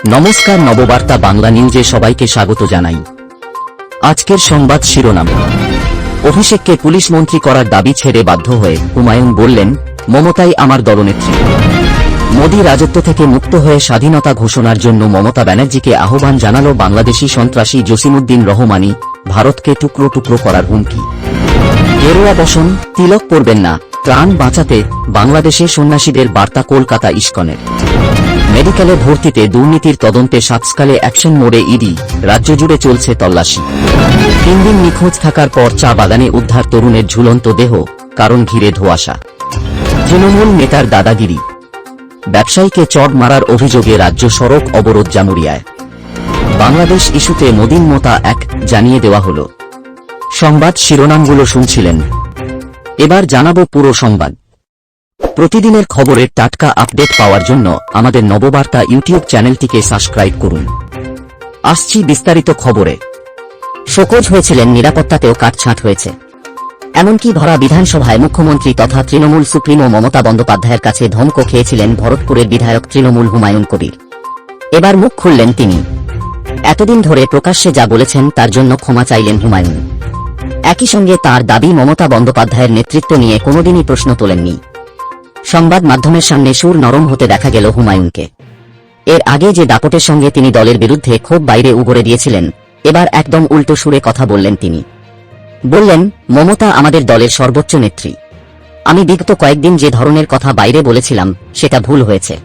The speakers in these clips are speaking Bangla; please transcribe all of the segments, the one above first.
নমস্কার, নববার্তা বাংলা নিউজে সবাইকে স্বাগত জানাই। আজকের সংবাদ শিরোনাম। অভিষেককে পুলিশ মন্ত্রী করার দাবি ছেড়ে বাধ্য হয়ে হুমায়ুন বললেন, মমতাই আমার দলনেত্রী। মোদি রাজত্ব থেকে মুক্ত হয়ে স্বাধীনতা ঘোষণার জন্য মমতা ব্যানার্জিকে আহ্বান জানাল বাংলাদেশি সন্ত্রাসী জসিমউদ্দিন রহমানি। ভারতকে টুকরো টুকরো করার হুমকি। গেরুয়া বসন, তিলক পরবেন না, প্রাণ বাঁচাতে বাংলাদেশে সন্ন্যাসীদের বার্তা কলকাতা ইস্কনের। মেডিকেলে ভর্তিতে দুর্নীতির তদন্তে সাতসকালে অ্যাকশন মোডে ইডি, রাজ্য জুড়ে চলছে তল্লাশি। 3 দিন নিখোঁজ থাকার পর চা বাগানে উদ্ধার তরুণের ঝুলন্ত দেহ, কারণ ঘিরে ধোঁয়াশা। তৃণমূল নেতার দাদাগিরি। ব্যবসায়ীকে চড় মারার অভিযোগে রাজ্য সড়ক অবরোধ জামুরিয়ায়। বাংলাদেশ ইস্যুতে মোদির মতা এক জানিয়ে দেওয়া হল। সংবাদ শিরোনামগুলো শুনছিলেন, এবার জানাবো পুরো সংবাদ। প্রতিদিনের খবরের টাটকা আপডেট পাওয়ার জন্য আমাদের নববার্তা ইউটিউব চ্যানেলটিকে সাবস্ক্রাইব করুন। আসছি বিস্তারিত খবরে। শোকজ হয়েছিলেন, নিরাপত্তাতেও কাটছাঁট হয়েছে। এমনকি ভরা বিধানসভায় মুখ্যমন্ত্রী তথা তৃণমূল সুপ্রিমো মমতা বন্দ্যোপাধ্যায়ের কাছে ধমকও খেয়েছিলেন ভরতপুরের বিধায়ক তৃণমূল হুমায়ুন কবির। এবার মুখ খুললেন তিনি। এতদিন ধরে প্রকাশ্যে যা বলেছেন তার জন্য ক্ষমা চাইলেন হুমায়ুন। একই সঙ্গে তার দাবি, মমতা বন্দ্যোপাধ্যায়ের নেতৃত্ব নিয়ে কোনোদিনই প্রশ্ন তোলেননি। সংবাদ মাধ্যমের সামনে সুর নরম হতে দেখা গেল হুমায়ুনকে। এর আগে যে দাপটের সঙ্গে তিনি দলের বিরুদ্ধে ক্ষোভ বাইরে উগরে দিয়েছিলেন, এবার একদম উল্টো সুরে কথা বললেন তিনি। বললেন, মমতা আমাদের দলের সর্বোচ্চ নেত্রী। আমি বিগত কয়েকদিন যে ধরনের কথা বাইরে বলেছিলাম সেটা ভুল হয়েছে।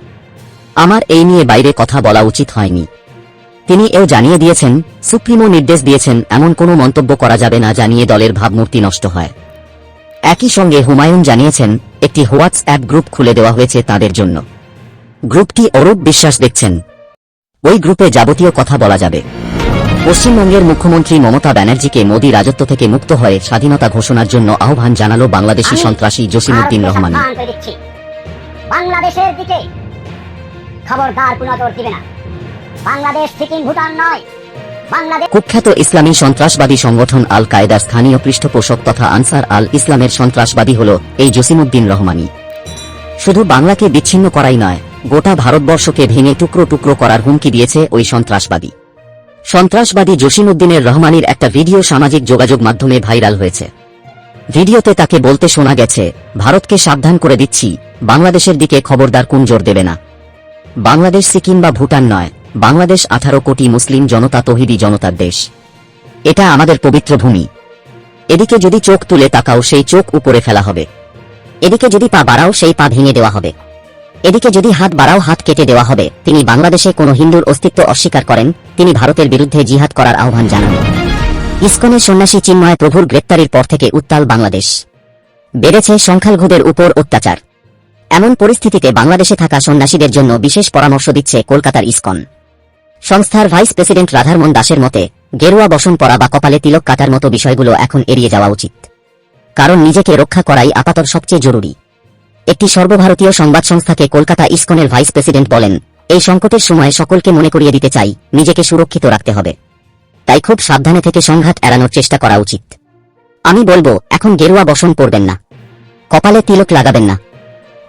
আমার এই নিয়ে বাইরে কথা বলা উচিত হয়নি। তিনি এও জানিয়ে দিয়েছেন, সুপ্রিমো নির্দেশ দিয়েছেন এমন কোনো মন্তব্য করা যাবে না জানিয়ে দলের ভাবমূর্তি নষ্ট হয়। একই সঙ্গে হুমায়ুন জানিয়েছেন, একটি হোয়াটসঅ্যাপ গ্রুপ খুলে দেওয়া হয়েছে তাদের জন্য। গ্রুপটি অরূপ বিশ্বাস দেখছেন। ওই গ্রুপে যাবতীয় কথা বলা যাবে। পশ্চিমবঙ্গের মুখ্যমন্ত্রী মমতা ব্যানার্জিকে মোদি রাজত্ব থেকে মুক্ত হয়ে স্বাধীনতা ঘোষণার জন্য আহ্বান জানালো বাংলাদেশি সন্ত্রাসী জসিমউদ্দিন রহমান। বাংলাদেশের দিকে খবরদার কোনো নজর দিবে না। বাংলাদেশ সিকিম ভুটান নয়। কুখ্যাত ইসলামী সন্ত্রাসবাদী সংগঠন আল কায়েদার স্থানীয় পৃষ্ঠপোষক তথা আনসার আল ইসলামের সন্ত্রাসবাদী হল এই জসিমউদ্দিন রহমানি। শুধু বাংলাকে বিচ্ছিন্ন করাই নয়, গোটা ভারতবর্ষকে ভেঙে টুকরো টুকরো করার হুমকি দিয়েছে ওই সন্ত্রাসবাদী জসিমউদ্দিনের রহমানির একটা ভিডিও সামাজিক যোগাযোগ মাধ্যমে ভাইরাল হয়েছে। ভিডিওতে তাকে বলতে শোনা গেছে, ভারতকে সাবধান করে দিচ্ছি, বাংলাদেশের দিকে খবরদার কুনজর দেবে না। বাংলাদেশ সিকিম বা ভুটান নয়, বাংলাদেশ 18 কোটি মুসলিম জনতা, তৌহিদি জনতার দেশ। এটা আমাদের পবিত্র ভূমি। এদিকে যদি চোখ তুলে তাকাও সেই চোখ উপরে ফেলা হবে। এদিকে যদি পা বাড়াও সেই পা ভেঙে দেওয়া হবে। এদিকে যদি হাত বাড়াও হাত কেটে দেওয়া হবে। তিনি বাংলাদেশে কোনো হিন্দুর অস্তিত্ব অস্বীকার করেন। তিনি ভারতের বিরুদ্ধে জিহাদ করার আহ্বান জানান। ইসকনের সন্ন্যাসী চিন্ময় প্রভুর গ্রেপ্তারির পর থেকে উত্তাল বাংলাদেশ। বেড়েছে সংখ্যালঘুদের উপর অত্যাচার। এমন পরিস্থিতিতে বাংলাদেশে থাকা সন্ন্যাসীদের জন্য বিশেষ পরামর্শ দিচ্ছে কলকাতার ইসকন সংস্থার ভাইস প্রেসিডেন্ট রাধারমন দাসের মতে, গেরুয়া বসন পরা বা কপালে তিলক কাটার মতো বিষয়গুলো এখন এড়িয়ে যাওয়া উচিত। কারণ নিজেকে রক্ষা করাই আপাতত সবচেয়ে জরুরি। একটি সর্বভারতীয় সংবাদ সংস্থাকে কলকাতা ইসকনের ভাইস প্রেসিডেন্ট বলেন, এই সংকটের সময় সকলকে মনে করিয়ে দিতে চাই, নিজেকে সুরক্ষিত রাখতে হবে। তাই খুব সাবধানে থেকে সংঘাত এড়ানোর চেষ্টা করা উচিত। আমি বলবো, এখন গেরুয়া বসন পরবেন না, কপালে তিলক লাগাবেন না।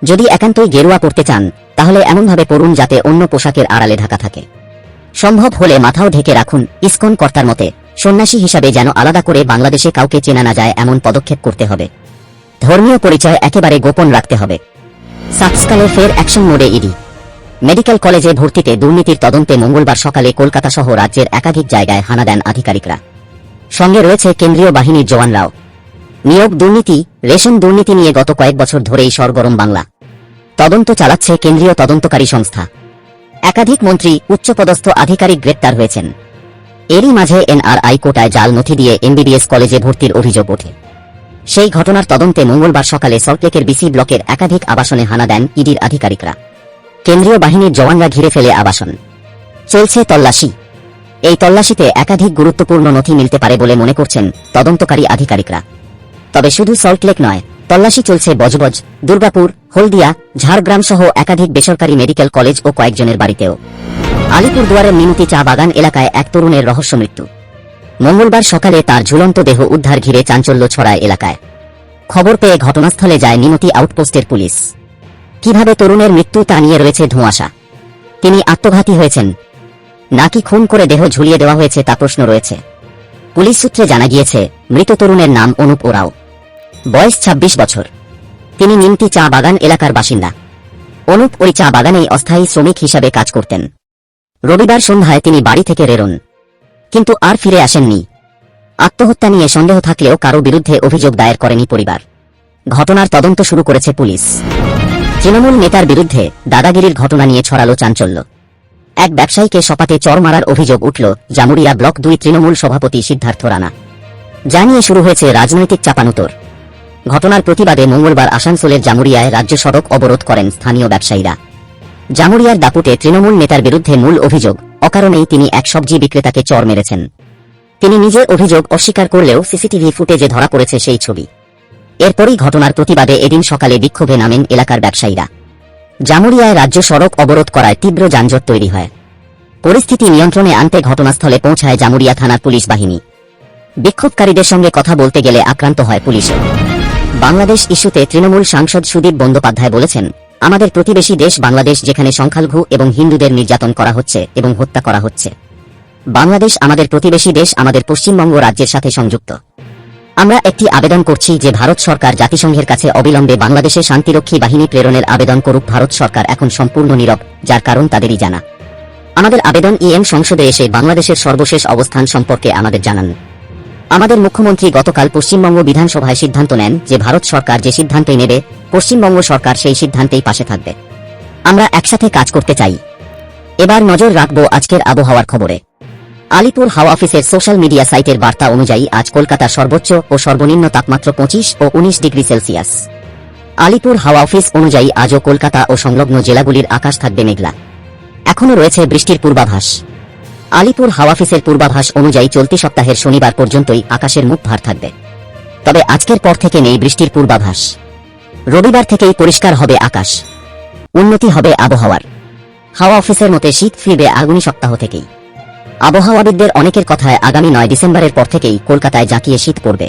যদি একান্তই গেরুয়া পরতে চান তাহলে এমনভাবে পরুন যাতে অন্য পোশাকের আড়ালে ঢাকা থাকে। সম্ভব হলে মাথাও ঢেকে রাখুন। ইসকন কর্তার মতে, সন্ন্যাসী হিসাবে যেন আলাদা করে বাংলাদেশে কাউকে চেনা না যায় এমন পদক্ষেপ করতে হবে। ধর্মীয় পরিচয় একেবারে গোপন রাখতে হবে। সাতসকালে ফের অ্যাকশন মোডে ইডি। মেডিকেল কলেজে ভর্তিতে দুর্নীতির তদন্তে মঙ্গলবার সকালে কলকাতা সহ রাজ্যের একাধিক জায়গায় হানা দেন আধিকারিকরা। সঙ্গে রয়েছে কেন্দ্রীয় বাহিনীর জওয়ানরাও। নিয়োগ দুর্নীতি, রেশন দুর্নীতি নিয়ে গত কয়েক বছর ধরেই সরগরম বাংলা। তদন্ত চালাচ্ছে কেন্দ্রীয় তদন্তকারী সংস্থা। একাধিক মন্ত্রী, উচ্চপদস্থ আধিকারিক গ্রেপ্তার হয়েছেন। এরই মাঝে এনআরআই কোটায় জাল নথি দিয়ে এমবিবিএস কলেজে ভর্তির অভিযোগ ওঠে। সেই ঘটনার তদন্তে মঙ্গলবার সকালে সল্টলেকের বিসি ব্লকের একাধিক আবাসনে হানা দেন ইডির আধিকারিকরা। কেন্দ্রীয় বাহিনীর জওয়ানরা ঘিরে ফেলে আবাসন। চলছে তল্লাশি। এই তল্লাশিতে একাধিক গুরুত্বপূর্ণ নথি মিলতে পারে বলে মনে করছেন তদন্তকারী আধিকারিকরা। তবে শুধু সল্টলেক নয়, তল্লাশি চলছে বজবজ, দুর্গাপুর, হলদিয়া, ঝাড়গ্রাম সহ একাধিক বেসরকারি মেডিকেল কলেজ ও কয়েকজনের বাড়িতেও। আলিপুরদুয়ারের মিনুতি চা বাগান এলাকায় এক তরুণের রহস্য মৃত্যু। মঙ্গলবার সকালে তার ঝুলন্ত দেহ উদ্ধার ঘিরে চাঞ্চল্য ছড়ায় এলাকায়। খবর পেয়ে ঘটনাস্থলে যায় মিনুতি আউটপোস্টের পুলিশ। কিভাবে তরুণের মৃত্যু তা নিয়ে রয়েছে ধোঁয়াশা। তিনি আত্মঘাতী হয়েছেন, নাকি খুন করে দেহ ঝুলিয়ে দেওয়া হয়েছে তা প্রশ্ন রয়েছে। পুলিশ সূত্রে জানা গিয়েছে, মৃত তরুণের নাম অনুপ ওরাও, বয়স ২৬ বছর। তিনি নিমতি চা বাগান এলাকার বাসিন্দা। অনুপ ওই চা বাগানেই অস্থায়ী শ্রমিক হিসাবে কাজ করতেন। রবিবার সন্ধ্যায় তিনি বাড়ি থেকে বেরোন, কিন্তু আর ফিরে আসেননি। আত্মহত্যা নিয়ে সন্দেহ থাকলেও কারো বিরুদ্ধে অভিযোগ দায়ের করেনি পরিবার। ঘটনার তদন্ত শুরু করেছে পুলিশ। তৃণমূল নেতার বিরুদ্ধে দাদাগিরির ঘটনা নিয়ে ছড়ালো চাঞ্চল্য। এক ব্যবসায়ীকে সপাতে চড় মারার অভিযোগ উঠল জামুরিয়া ব্লক ২ তৃণমূল সভাপতি সিদ্ধার্থ রানা। যা নিয়ে শুরু হয়েছে রাজনৈতিক চাপানুতর। ঘটনার প্রতিবাদে মঙ্গলবার আসানসোলের জামুরিয়ায় রাজ্য সড়ক অবরোধ করেন স্থানীয় ব্যবসায়ীরা। জামুরিয়ার দাপুটে তৃণমূল নেতার বিরুদ্ধে মূল অভিযোগ, অকারণেই তিনি এক সবজি বিক্রেতাকে চড় মেরেছেন। তিনি নিজের অভিযোগ অস্বীকার করলেও সিসিটিভি ফুটেজে ধরা পড়েছে সেই ছবি। এরপরই ঘটনার প্রতিবাদে এদিন সকালে বিক্ষোভে নামেন এলাকার ব্যবসায়ীরা। জামুরিয়ায় রাজ্য সড়ক অবরোধ করায় তীব্র যানজট তৈরি হয়। পরিস্থিতি নিয়ন্ত্রণে আনতে ঘটনাস্থলে পৌঁছায় জামুরিয়া থানার পুলিশ বাহিনী। বিক্ষোভকারীদের সঙ্গে কথা বলতে গেলে আক্রান্ত হয় পুলিশও। বাংলাদেশ ইস্যুতে তৃণমূল সাংসদ সুদীপ বন্দ্যোপাধ্যায় বলেছেন, আমাদের প্রতিবেশী দেশ বাংলাদেশ, যেখানে সংখ্যালঘু এবং হিন্দুদের নির্যাতন করা হচ্ছে এবং হত্যা করা হচ্ছে। বাংলাদেশ আমাদের প্রতিবেশী দেশ, আমাদের পশ্চিমবঙ্গ রাজ্যের সাথে সংযুক্ত। আমরা একটি আবেদন করছি যে ভারত সরকার জাতিসংঘের কাছে অবিলম্বে বাংলাদেশে শান্তিরক্ষী বাহিনী প্রেরণের আবেদন করুক। ভারত সরকার এখন সম্পূর্ণ নীরব, যার কারণ তাদেরই জানা। আমাদের আবেদন সংসদে এসে বাংলাদেশের সর্বশেষ অবস্থান সম্পর্কে আমাদের জানান। আমাদের মুখ্যমন্ত্রী গতকাল পশ্চিমবঙ্গ বিধানসভায় সিদ্ধান্ত নেন যে ভারত সরকার যে সিদ্ধান্তই নেবে, পশ্চিমবঙ্গ সরকার সেই সিদ্ধান্তেই পাশে থাকবে। আমরা একসাথে কাজ করতে চাই। এবার নজর রাখব আজকের আবহাওয়ার খবরে। আলিপুর হাওয়া অফিসের সোশ্যাল মিডিয়া সাইটের বার্তা অনুযায়ী আজ কলকাতার সর্বোচ্চ ও সর্বনিম্ন তাপমাত্রা 25 ও 19 ডিগ্রি সেলসিয়াস। আলিপুর হাওয়া অফিস অনুযায়ী আজও কলকাতা ও সংলগ্ন জেলাগুলির আকাশ থাকবে মেঘলা। এখনও রয়েছে বৃষ্টির পূর্বাভাস। আলিপুর হাওয়া অফিসের পূর্বাভাস অনুযায়ী চলতি সপ্তাহের শনিবার পর্যন্তই আকাশের মুখ ভার থাকবে। তবে আজকের পর থেকে নেই বৃষ্টির পূর্বাভাস। রবিবার থেকেই পরিষ্কার হবে আকাশ, উন্নতি হবে আবহাওয়ার। হাওয়া অফিসের মতে শীত ফিরবে আগামী সপ্তাহ থেকেই। আবহাওয়াবিদদের অনেকের কথায় আগামী 9 ডিসেম্বরের পর থেকেই কলকাতায় জাঁকিয়ে শীত পড়বে।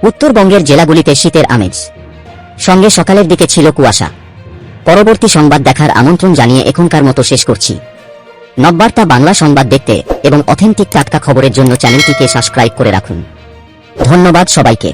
উত্তরবঙ্গের জেলাগুলিতে শীতের আমেজ, সঙ্গে সকালের দিকে ছিল কুয়াশা। পরবর্তী সংবাদ দেখার আমন্ত্রণ জানিয়ে এখনকার মতো শেষ করছি। নববার্তা বাংলা সংবাদ দেখতে এবং অথেন্টিক টাটকা খবরের জন্য চ্যানেলটিকে সাবস্ক্রাইব করে রাখুন। ধন্যবাদ সবাইকে।